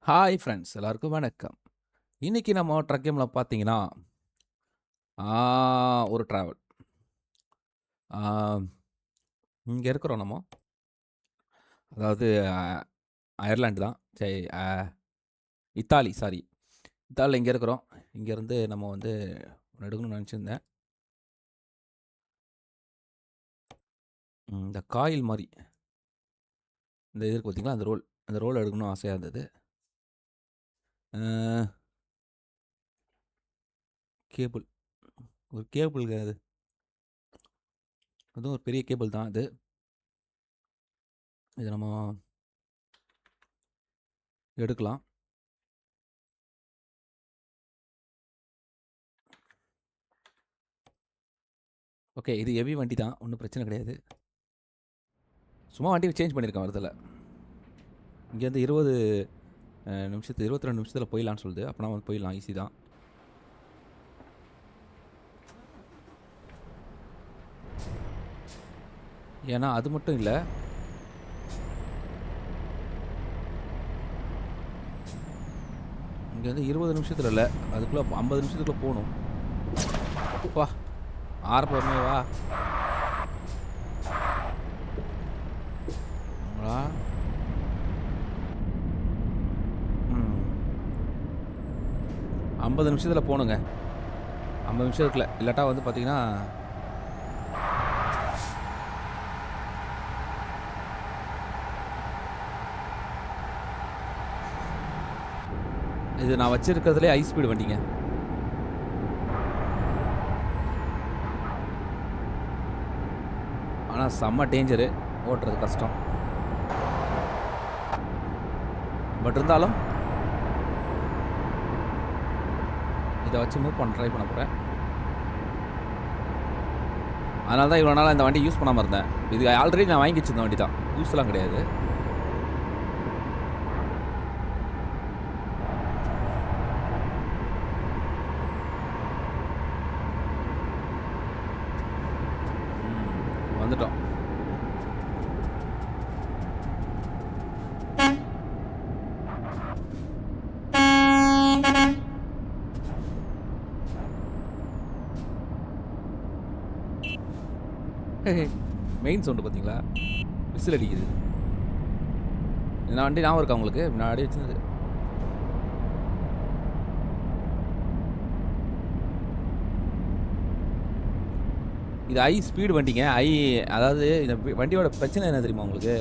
Hi friends எல்லாருக்கும் வணக்கம். இன்னைக்கு நம்ம ட்ரக் கேம்ல பார்த்தீங்கன்னா, ஒரு ட்ராவல். ஆ இங்க இருக்கிறோம் நம்ம. அதாவது அயர்லாந்து தான். சரி இத்தாலி சாரி. இத்தாலில இங்க இருக்கிறோம். இங்கேருந்து நம்ம வந்து ஒண்ணு எடுக்கணும்னு நெனச்சிருந்தேன். இந்த காயில் மாரி, இந்த இது இருக்கு பார்த்தீங்களா, அந்த ரோல். அந்த ரோல் எடுக்கணும்னு ஆசையா இருந்தது. அ கேபிள். ஒரு கேபிள்ங்க அது. அதுவும் ஒரு பெரிய கேபிள் தான் அது. இத நம்ம எடுக்கலாம். ஓகே. இது ஹெவி வண்டி தான். ஒண்ணும் பிரச்சனை கிடையாது. சும்மா வண்டி சேஞ்ச் பண்ணியிருக்கேன் வரதுல. இங்கேருந்து 20 நிமிஷத்து 22 நிமிஷத்துல போயிடலான்னு சொல்லுது. அப்பனா வந்து போயிடலாம். ஈஸி தான். ஏன்னா அது மட்டும் இல்ல. இங்க வந்து 20 நிமிஷத்துல இல்ல. அதுக்குள்ள 50 நிமிஷத்துக்குள்ள போணும். அப்பா! ஆரம்பமே வா. ஆ. ம். 50 நிமிஷத்துல போணுங்க. 50 நிமிஷத்துக்குள்ள. இல்லாட்டா வந்து பார்த்தீங்கன்னா, இது நான் வச்சிருக்கிறதுலயே ஹை ஸ்பீடு வண்டிங்க. ஆனா செம்ம டேஞ்சரு. ஓட்டுறது கஷ்டம். பட் இருந்தாலும், இத வச்சு மூவ் பண்ண ட்ரை பண்ண போறேன். அதனால தான் இவ்வளோ நாளா இந்த வண்டி யூஸ் பண்ணாம இருந்தேன். இது ஆல்ரெடி நான் வாங்கி வச்சிருந்த வண்டி தான். புதுசுலாம் கிடையாது. வந்துட்டோம். மெயின் சவுண்ட் பார்த்தீங்களா? விசில் அடிக்குது. இந்த வண்டி ஞாபகம் இருக்கா உங்களுக்கு? முன்னாடி வச்சிருந்தது. இது ஹை ஸ்பீடு வண்டிங்க. அதாவது இந்த வண்டியோட பிரச்சனை என்ன தெரியுமா உங்களுக்கு?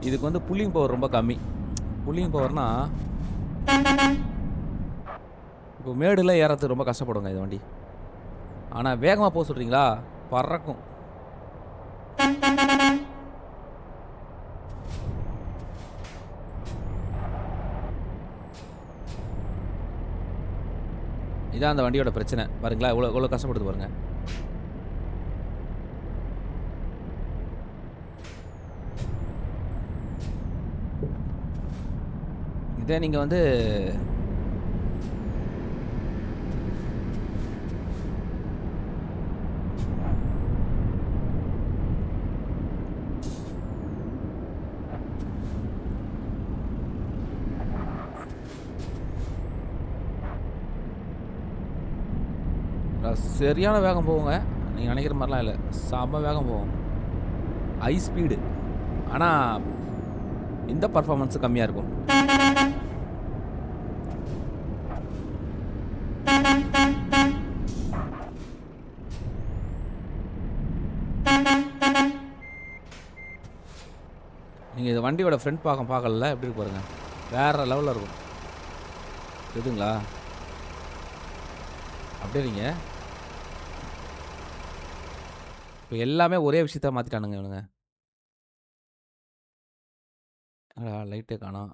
இதுக்கு வந்து புல்லிங் பவர் ரொம்ப கம்மி. புல்லிங் பவர்னா, இப்போ மேடுல ஏறதுக்கு ரொம்ப கஷ்டப்படுங்க இந்த வண்டி. ஆனா வேகமா போ சொல்றீங்களா? பறக்கும். இதான் அந்த வண்டியோட பிரச்சனை. பாருங்களா, எவ்வளோ கஷ்டப்படுது பாருங்க. இதே நீங்க வந்து சரியான வேகம் போகுங்க. நீங்க நெனைக்கிற மாரிலாம் இல்ல. செம்ம வேகம் போகும். High speed. ஆனா இந்த பெர்ஃபார்மன்ஸ் கம்மியா இருக்கும். நீங்க இந்த வண்டியோட ஃப்ரண்ட் பாகம் பார்க்கலல்ல, எப்படி இருக்கு பாருங்க. வேற லெவல்ல இருக்கும். தெரியுதுங்களா? அப்படியே நீங்க இப்ப எல்லாமே ஒரே விஷயத்த மாத்திட்டானுங்க இவனுங்க. என்னடா லைட்டே காணோம்.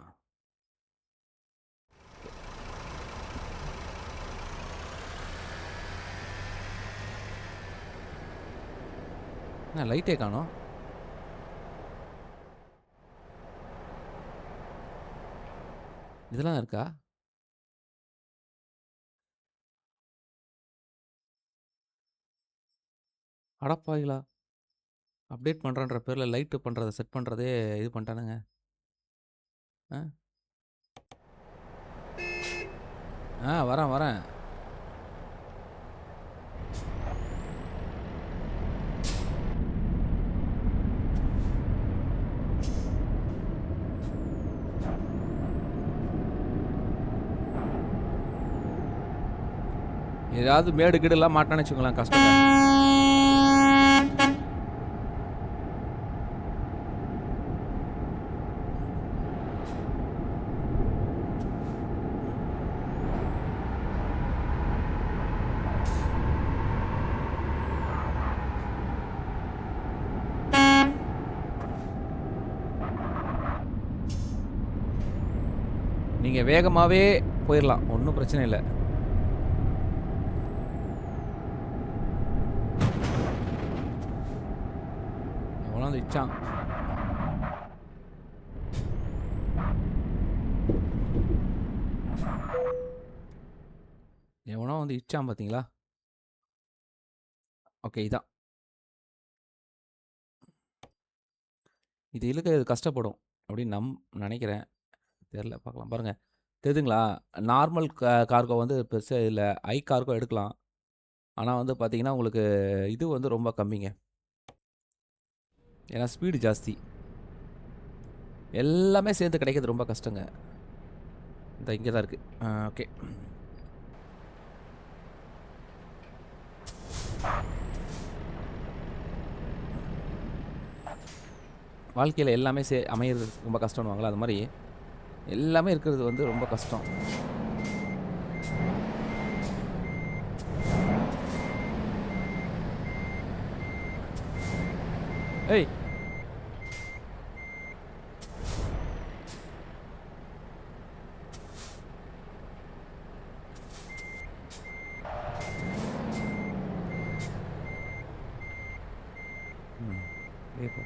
என்ன லைட்டே காணோம். இதெல்லாம் இருக்கா? அடப்பாவிங்களா! அப்டேட் பண்றேன்ற பேர்ல லைட் பண்றத செட் பண்றதே இது பண்ணிட்டானுங்க. அ வரேன் வரேன். ஏதாவது மேடு கீடுலாம் மாட்டான்னு வச்சுக்கோங்களேன், கஷ்டங்க. நீங்க வேகமாவே போயிரலாம். ஒண்ணும் பிரச்சனை இல்ல. எவனோ வந்து இச்சான். எவனோ வந்து இச்சான் பாத்தீங்களா? ஓகே, இதான். இது இழுக்க இது கஷ்டப்படும் அப்படின்னு நினைக்கிறேன். தெரியல, பார்க்கலாம். பாருங்க, தெரியுதுங்களா? நார்மல் கார்கோ வந்து பெருசா இல்ல. ஹை கார்கோ எடுக்கலாம். ஆனா வந்து பார்த்தீங்கன்னா, உங்களுக்கு இது வந்து ரொம்ப கம்மிங்க. ஏன்னா ஸ்பீடு ஜாஸ்தி. எல்லாமே சேர்ந்து கிடைக்கிறது ரொம்ப கஷ்டங்க. இந்த இங்கே தான் இருக்கு. ஓகே. வாழ்க்கையில் எல்லாமே அமையிறது ரொம்ப கஷ்டம்னுவாங்களா, அது மாதிரி எல்லாமே இருக்கிறது வந்து ரொம்ப கஷ்டம். ஏய், போ.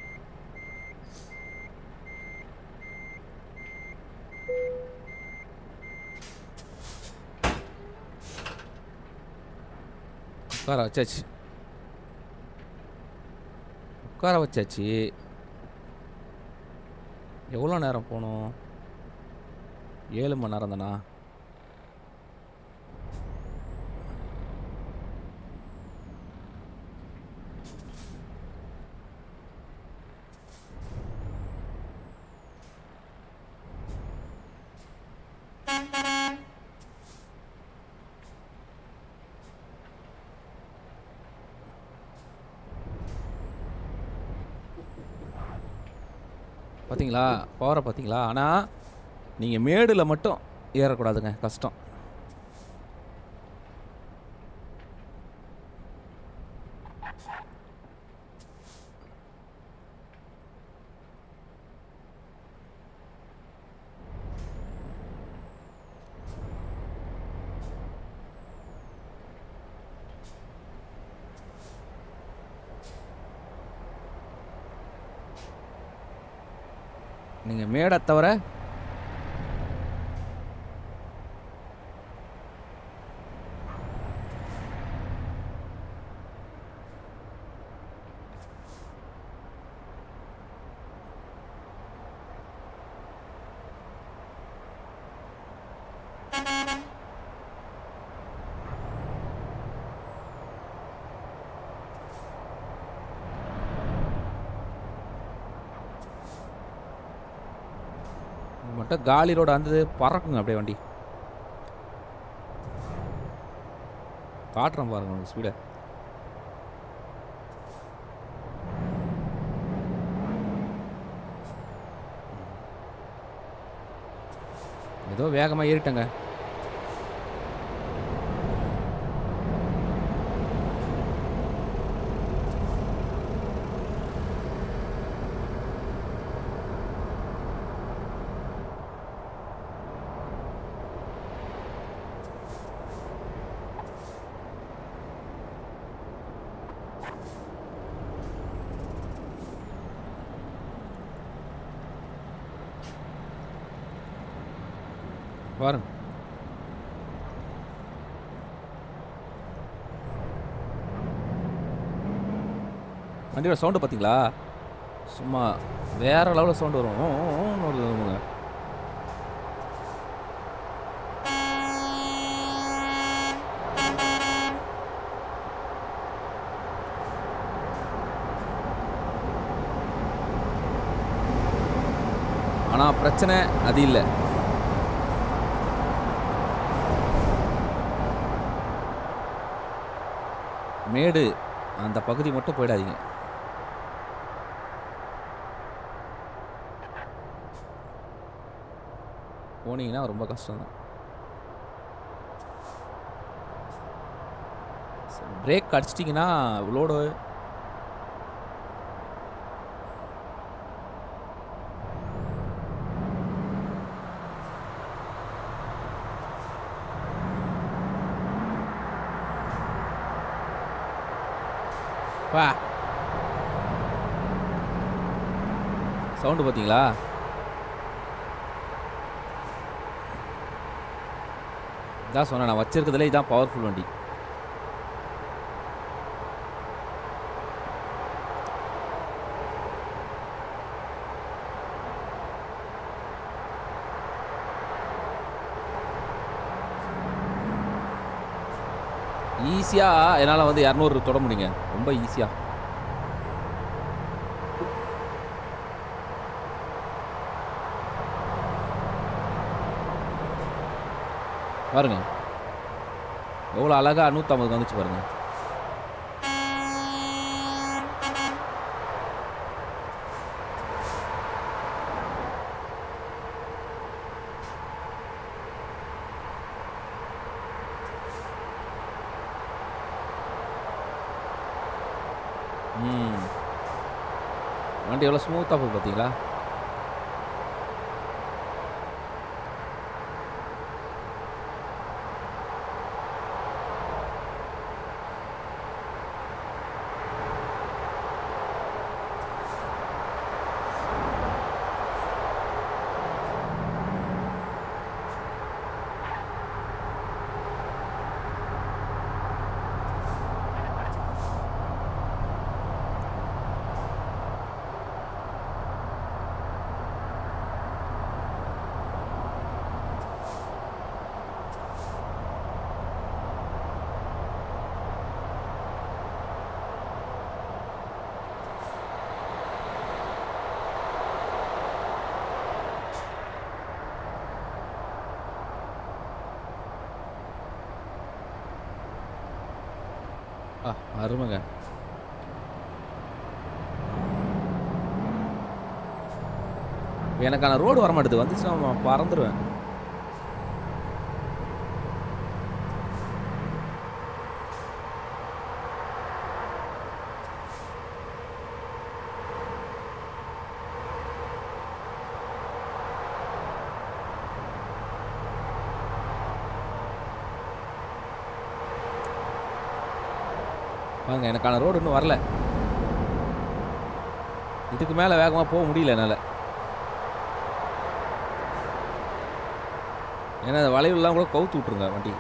உட்கார வச்சாச்சு, உட்கார வச்சாச்சு. எவ்வளோ நேரம் போகணும்? 7 மணி நேரம் தானா? பார்த்தீங்களா பவரை? பார்த்தீங்களா? ஆனால் நீங்கள் மேடில் மட்டும் ஏறக்கூடாதுங்க, கஷ்டம். நீங்கள் மேடை தவிர மட்டும் காலி ரோடு வந்து பறக்குங்க அப்படியே வண்டி. காட்டுறேன் பாருங்க உங்கள் ஸ்பீடை. ஏதோ வேகமாக ஏறிட்டங்க. பாருங்க, வண்டியோட சவுண்டு பார்த்தீங்களா? சும்மா வேற லெவலில் சவுண்டு வரும். வருதுங்க. ஆனால் பிரச்சனை அது இல்லை. மேடு அந்த பகுதி மட்டும் போயிடாதீங்க. போனீங்கன்னா ரொம்ப கஷ்டம் தான். பிரேக் அடிச்சிட்டிங்கன்னா லோடு வா. சவுண்டு பார்த்தீங்களா? இதான் சொன்னேன், நான் வச்சிருக்கிறதுல இதான் பவர்ஃபுல் வண்டி. ஈஸியாக என்னால் வந்து 200 தொட முடியுங்க, ரொம்ப ஈஸியாக. பாருங்க எவ்வளோ அழகா 150 வந்துச்சு பாருங்க. வண்டி எவ்வளோ ஸ்மூத்தாக போகுது பார்த்தீங்களா? அருமைங்க. எனக்கான ரோடு வர மாட்டேது, வந்துச்சுன்னா பறந்துடுவேன். வாங்க, எனக்கான ரோடு இன்னும் வரல. இதுக்கு மேலே வேகமாக போக முடியல என்னால். ஏன்னா அந்த வளைவுலாம் கூட கவுத்து விட்ருங்க வண்டி.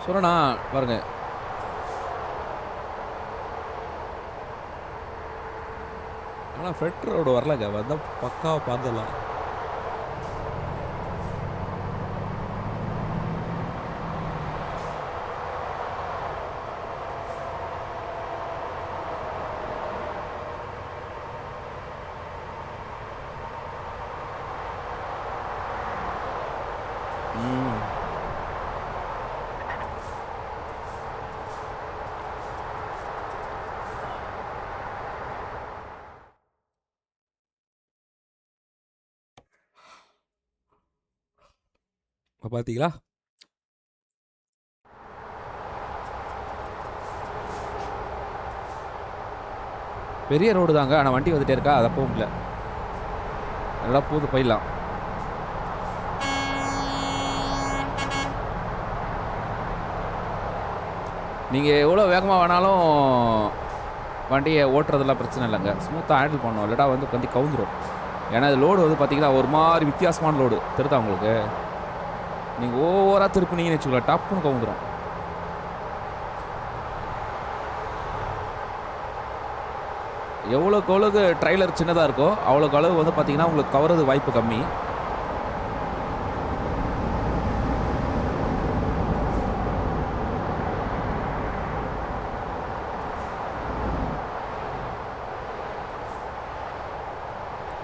சொன்னா பாருங்க, ஆனால் ஃப்ரண்ட் ரோடு வரலங்க, வந்தால் பக்காவாக பார்த்துடலாம். இப்போ பார்த்தீங்களா? பெரிய ரோடு தாங்க, ஆனால் வண்டி வந்துட்டே இருக்கா, அதை போக முடியல. நல்லா போது, போயிடலாம். நீங்கள் எவ்வளோ வேகமாக வேணாலும் வண்டியை ஓட்டுறதெல்லாம் பிரச்சனை இல்லைங்க, ஸ்மூத்தாக ஹேண்டில் பண்ணணும், இல்லாட்டா வந்து வண்டி கவுந்துடும். ஏன்னா இது லோடு வந்து பார்த்தீங்கன்னா ஒரு மாதிரி வித்தியாசமான லோடு தெரியுதா உங்களுக்கு? நீங்கள் ஓவராக திருப்பினீங்கன்னு வச்சுக்கலாம், டப்புன்னு கவுந்துடும். எவ்வளோக்கு எவ்வளோக்கு ட்ரைலர் சின்னதாக இருக்கோ அவ்வளோக்கு அளவு வந்து பார்த்தீங்கன்னா உங்களுக்கு கவரது வாய்ப்பு கம்மி.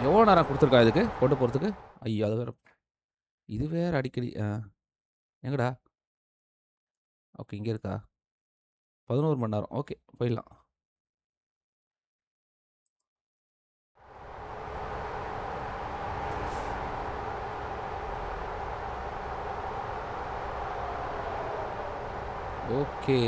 எவ்வளோ நேரம் கொடுத்துருக்கா இதுக்கு கொண்டு போகிறதுக்கு? ஐயோ அது வேறு, இது வேறு அடிக்கடி. எங்கடா? ஓகே இங்கே இருக்கா? 11 மணி நேரம். ஓகே போயிடலாம். ஓகே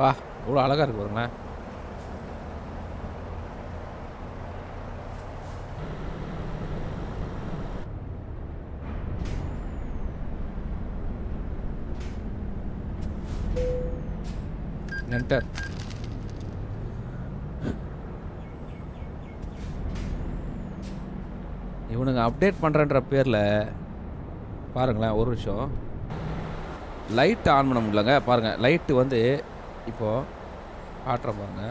வா, இவ்வளோ அழகாக இருக்கு பாருங்களேன். என்டர். இவனுங்க அப்டேட் பண்ணுறன்ற பேரில் பாருங்களேன், ஒரு விஷயம் லைட் ஆன் பண்ண முடியலங்க. பாருங்கள் லைட்டு வந்து இப்போது காட்டுற பாருங்க.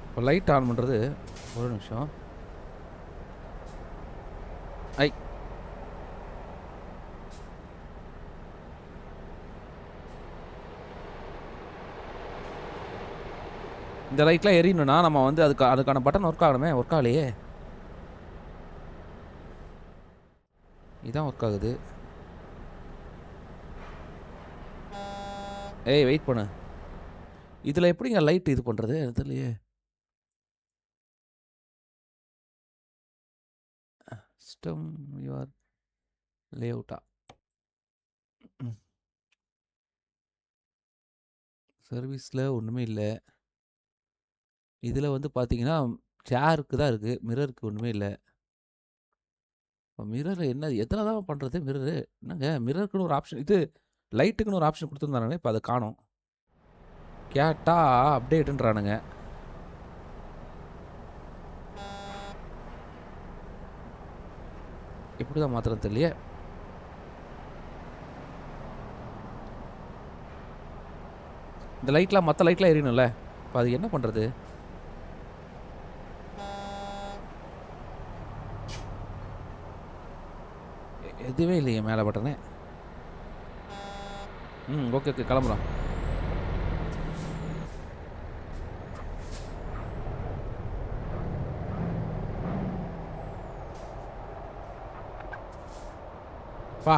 இப்போ லைட் ஆன் பண்ணுறது ஒரு நிமிஷம். ஐ இந்த லைட்லாம் எரியணும்னா நம்ம வந்து அதுக்கான பட்டன் ஒர்க் ஆகணுமே. ஒர்க் ஆகலையே. இதான் ஒர்க் ஆகுது. ஏய் வெயிட் பண்ணு, இதில் எப்படிங்க லைட் இது பண்ணுறது தெரியலையே. சிஸ்டம் யூஆர் லேஅவுட்டா, சர்வீஸில் ஒன்றுமே இல்லை. இதில் வந்து பார்த்தீங்கன்னா சேருக்கு தான் இருக்குது, மிரருக்கு ஒன்றுமே இல்லை. இப்போ மிரர் என்ன எதில் தான் பண்ணுறது? மிரரு என்னங்க, மிரருக்குன்னு ஒரு ஆப்ஷன், இது லைட்டுக்குன்னு ஒரு ஆப்ஷன் கொடுத்துருந்தானுங்க, இப்போ அதை காணோம். கேட்டால் அப்டேட்டுன்றானுங்க. எப்படி தான் மாத்திரம் தெரியலையே. இந்த லைட்லாம் மற்ற லைட்லாம் எரியணும்ல, இப்போ அது என்ன பண்ணுறது? எதுவுமே இல்லையே மேலே பட்டனே. ஓகே ஓகே கிளம்புறோம். பா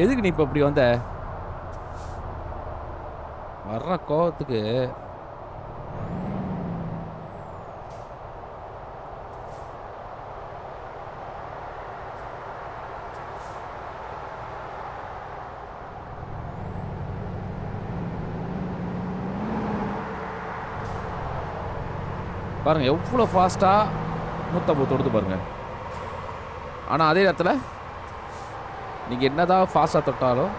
எதுக்கு நீ இப்போ இப்படி வந்த? வர்ற கோவத்துக்கு பாருங்க எவ்வளோ ஃபாஸ்ட்டாக 150 தொடுத்து பாருங்க. ஆனால் அதே நேரத்தில் நீங்கள் என்னதான் ஃபாஸ்ட்டாக தொட்டாலும்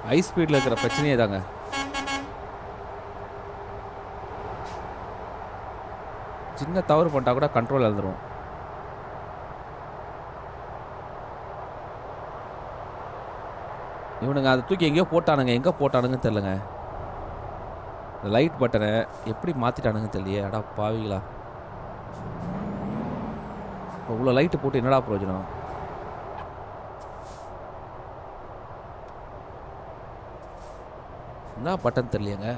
ஹை ஸ்பீடில் இருக்கிற பிரச்சனையே தாங்க. சின்ன தவறு பண்ணிட்டா கூட கண்ட்ரோல் இழந்துரும். இவனுங்க அதை தூக்கி எங்கேயோ போட்டானுங்க, எங்கே போட்டானுங்கன்னு தெரிலங்க. இந்த லைட் பட்டனை எப்படி மாற்றிட்டானுங்கன்னு தெரியலையே. அடா பாவிங்களா, இப்போ இவ்வளோ லைட்டு போட்டு என்னடா பிரயோஜனம்? என்ன பட்டன் தெரியலையேங்க.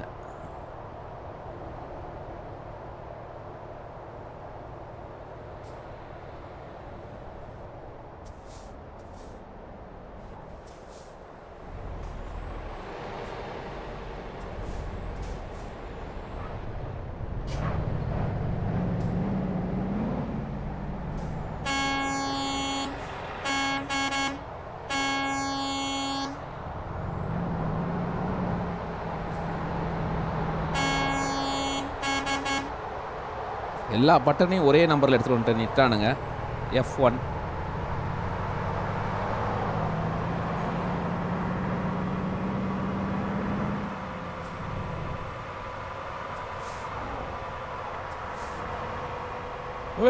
எல்லா பட்டனையும் ஒரே நம்பரில் எடுத்துகிட்டு வந்துட்டு நிட்டானுங்க. F1.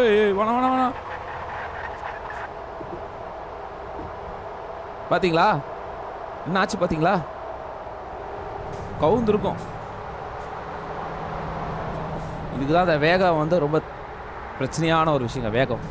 ஏய் வேணாம் வேணாம் வேணாம். பார்த்தீங்களா என்ன ஆச்சு? பார்த்தீங்களா, கவுந்துருக்கும். இதுக்கு தான் அந்த வேகம் வந்து ரொம்ப பிரச்சனையான ஒரு விஷயங்க, வேகம்.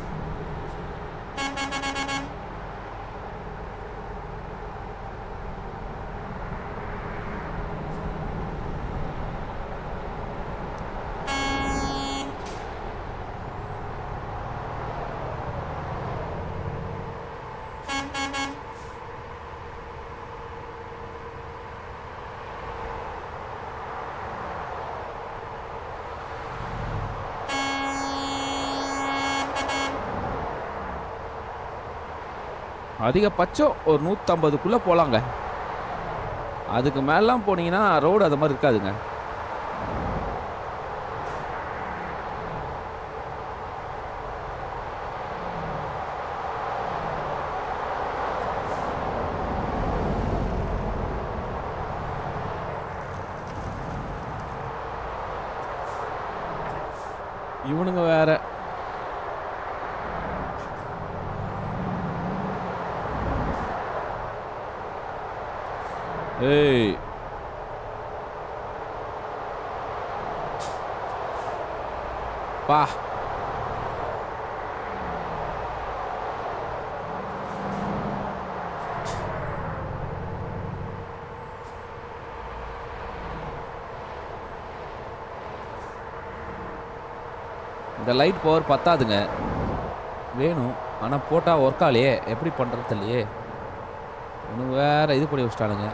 அதிகபட்சம் ஒரு 150க்குள்ளே போகலாங்க. அதுக்கு மேலாம் போனீங்கன்னா ரோடு அது மாதிரி இருக்காதுங்க. இவனுங்க வேற. ஏய் பா, இந்த லைட் பவர் பத்தாதுங்க, வேணும். ஆனால் போட்டால் ஒர்க் ஆகலையே, எப்படி பண்ணுறது இல்லையே. ஒன்று வேற இது பண்ணி வச்சிட்டானுங்க.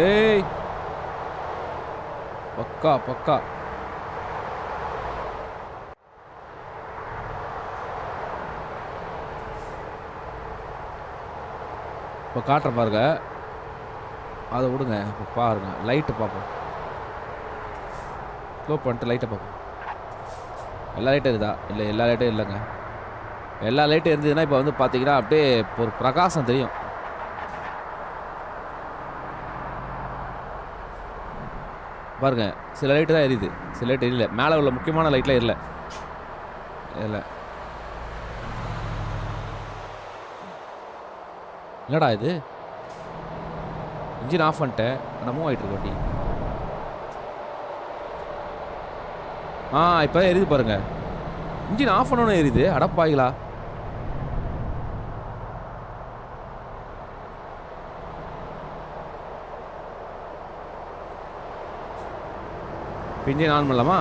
ஏய் பக்கா பக்கா. இப்போ காட்டுற பாருங்க, அதை விடுங்க. இப்போ பாருங்க, லைட்டு பார்ப்போம். ஸ்லோ பண்ணிட்டு லைட்டை பார்ப்போம். எல்லா லைட்டும் இருக்குதா? இல்லை, எல்லா லைட்டும் இல்லைங்க. எல்லா லைட்டும் இருந்ததுன்னா இப்போ வந்து பார்த்தீங்கன்னா அப்படியே ஒரு பிரகாசம் தெரியும். பாருங்க, சில லைட்டு தான் எரியுது, சில லைட் எரியல. மேலே உள்ள முக்கியமான லைட்லாம் எரியல. இல்லை என்னடா இது, இன்ஜின் ஆஃப் பண்ணிட்டேன், ஆனால் மூவ் ஆகிட்டு இருக்கு வண்டி. இப்போ தான் எரியுது பாருங்க. இன்ஜின் ஆஃப் பண்ணணும் எரியுது. அடப்பாயிங்களா, இன்ஜின் ஆன் பண்ணலாமா?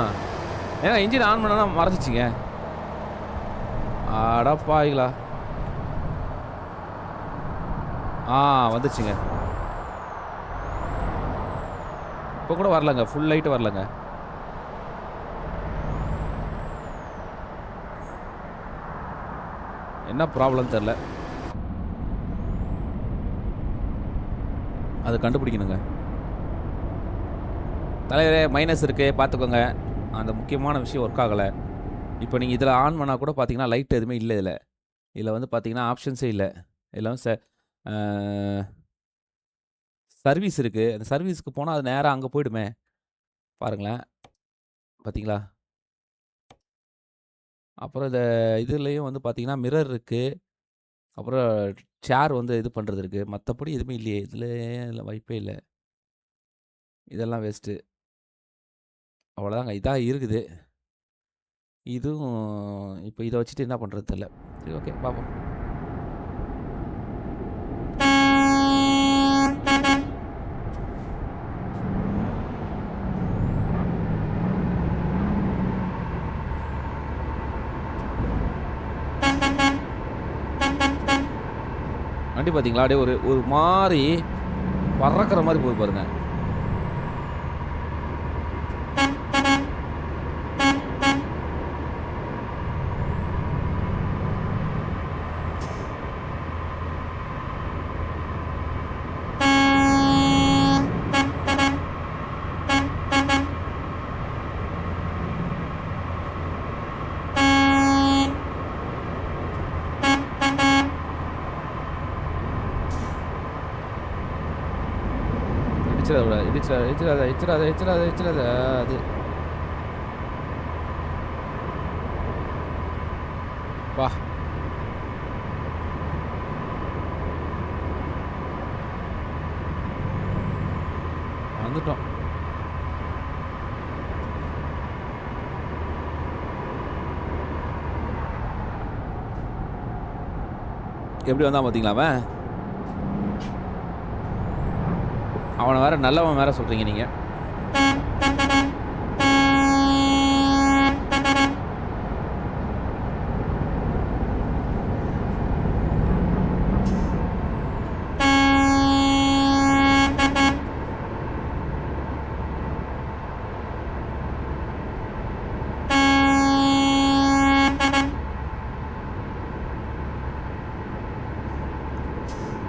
ஏங்க இன்ஜின் ஆன் பண்ணனா மறந்துச்சுங்க. அடப்பாவிங்களா! வந்துச்சுங்க. இப்போ கூட வரலங்க. ஃபுல் லைட் வரலங்க. என்ன ப்ராப்ளம்னு தெரியல. அது கண்டுபிடிக்கணுங்க. தலைவரே மைனஸ் இருக்கு பார்த்துக்கோங்க. அந்த முக்கியமான விஷயம் ஒர்க் ஆகல. இப்போ நீங்க இதில ஆன் பண்ணா கூட பார்த்தீங்கன்னா, லைட் எதுவுமே இல்ல இதில. இதில வந்து பார்த்தீங்கன்னா, ஆப்ஷன்ஸே இல்ல. இதில வந்து அ சர்வீஸ் இருக்கு. அந்த சர்வீஸ்க்கு போனா அது நேரா அங்க போயிடுமே! பாருங்களேன். பார்த்தீங்களா? அப்புறம் இதுலயும் வந்து பார்த்தீங்கன்னா, மிரர் இருக்கு. அப்புறம் சேர் வந்து இது பண்றது இருக்கு. மத்தபடி எதுவுமே இல்லையே! இதுல வாய்ப்பே இல்ல. இதெல்லாம் வேஸ்ட்டு. அவ்வளோதாங்க. இதான் இருக்குது. இதுவும் இப்ப இத வச்சுட்டு என்ன பண்றது தெரியல. சரி ஓகே பார்ப்போம். வண்டி பார்த்தீங்களா? அப்படியே ஒரு ஒரு மாரி பறக்கிற மாரி போகுது பாருங்க. இடிச்சிடாத கூடாது. இடிச்சிடாத. அது. அப்பா! வந்துட்டோம். எப்படி வந்தான் பார்த்தீங்களா அவன்? அவன வேற நல்லவன் வேற சொல்றீங்க நீங்க.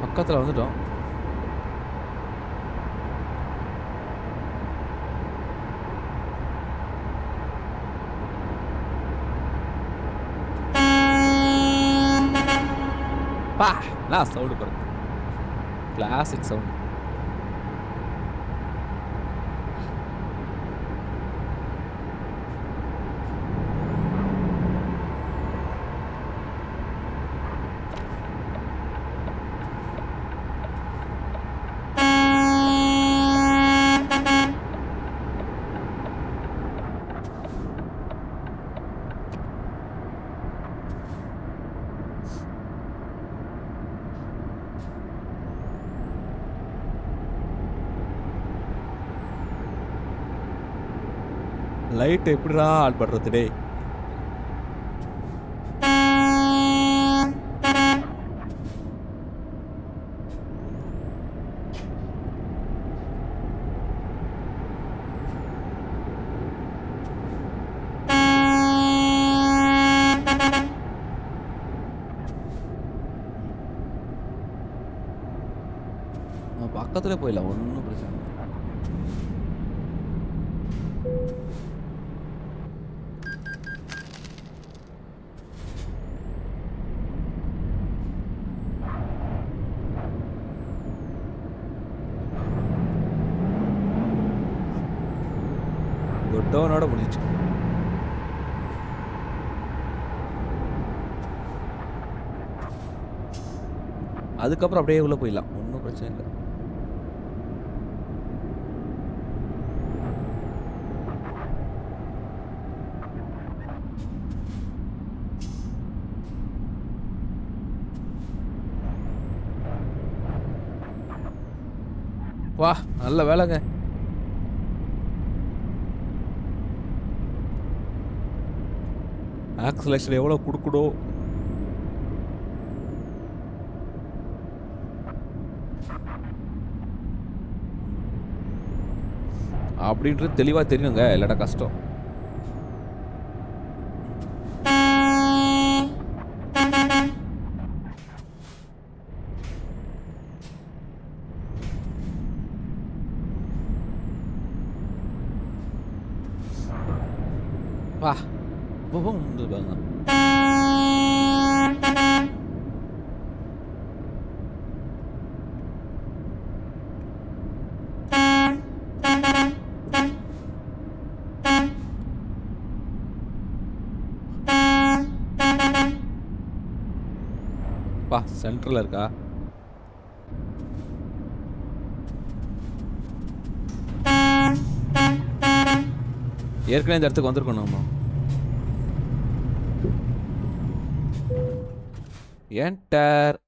பக்கத்துல வந்துட்டோம். அப்பா! என்ன சவுண்டு பாருங்க. Classic sound. லைட் எப்புட்றா ஆன் பண்றது டேய்? பக்கத்திலே போயிடலாம். ஒண்ணும் பிரச்சனை இல்ல. குட்டோனோட முடிஞ்சுச்சு. அதுக்கப்புறம் அப்படியே உள்ள போயிடலாம். ஒண்ணும் பிரச்சனை இல்ல. வா! நல்ல வேலைங்க. ஆக்சலேஷன் எவ்வளோ குடுக்கணும்? அப்படின்றது தெளிவா தெரியணுங்க. இல்லாட்டா கஷ்டம். அப்பா! இப்பவும் வந்து பாருங்க. அப்பா! சென்டர்ல இருக்கா? ஏற்கனவே இந்த இடத்துக்கு வந்திருக்கோம் நம்ம. என்டர்.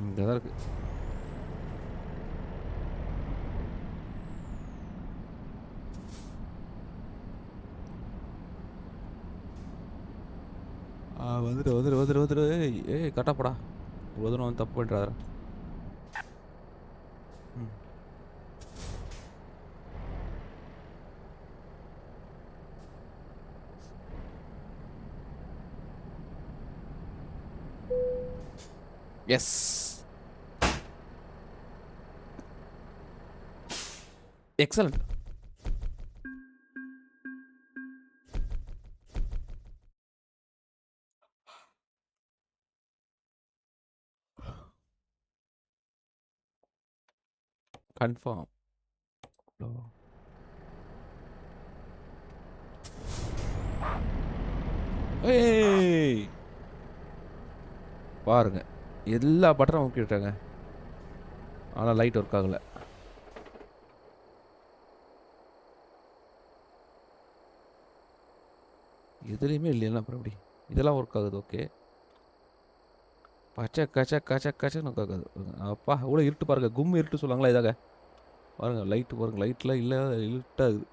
இங்க தான் இருக்கு. வந்துரு. ஏய் கரெக்ட்டா போடா. இவ்வளோ தூரம் வந்து தப்பு பண்ணிறாதடா. ம். எஸ். எக்ஸலன்ட். கன்ஃபார்ம். ஓ! ஏய்! பாருங்க. எல்லா பட்டனும் அமுக்கி விட்டேங்க. ஆனா லைட் ஒர்க் ஆகல. எதுலயுமே இல்லைன்னா அப்புறம் எப்படி? இதெல்லாம் ஒர்க் ஆகுது ஓகே. கச்சன்னு ஒர்க் ஆகாது. அப்பா! எவ்வளோ இருட்டு பாருங்க. கும் இருட்டு சொல்லுவாங்களா இதாங்க. பாருங்க லைட் பாருங்க. லைட்லாம் இல்ல இருட்டாகுது.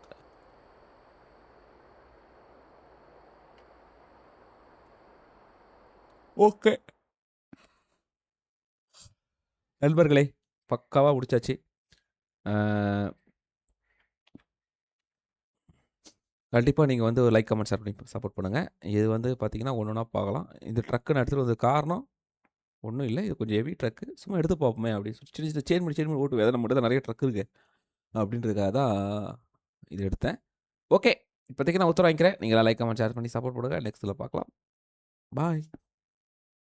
ஓகே. நண்பர்களே, பக்காவா முடிச்சாச்சு. ஆ கண்டிப்பா நீங்க வந்து ஒரு லைக், கமெண்ட், ஷேர் பண்ணி சப்போர்ட் பண்ணுங்க. இது வந்து பார்த்தீங்கன்னா, ஒண்ணொண்ணா பார்க்கலாம். இந்த ட்ரக் நான் எடுத்துட்டு வந்ததுக்கு காரணம் ஒண்ணும் இல்ல. இது கொஞ்சம் ஹெவி ட்ரக்கு. சும்மா எடுத்து பார்ப்போமே அப்படின்னு சொல்லி சின்ன சின்ன செயின் பண்ணி ஓட்டுவேன். நம்மகிட்ட தான் நெறைய ட்ரக் இருக்கு. அப்படின்றதுக்காக தான் இது எடுத்தேன். ஓகே. இப்போதைக்கு நான் உத்தரவு வாங்கிக்கிறேன். நீங்கலாம் லைக், கமெண்ட், ஷேர் பண்ணி சப்போர்ட் பண்ணுங்க. நெக்ஸ்ட்ல பார்க்கலாம். பாய்.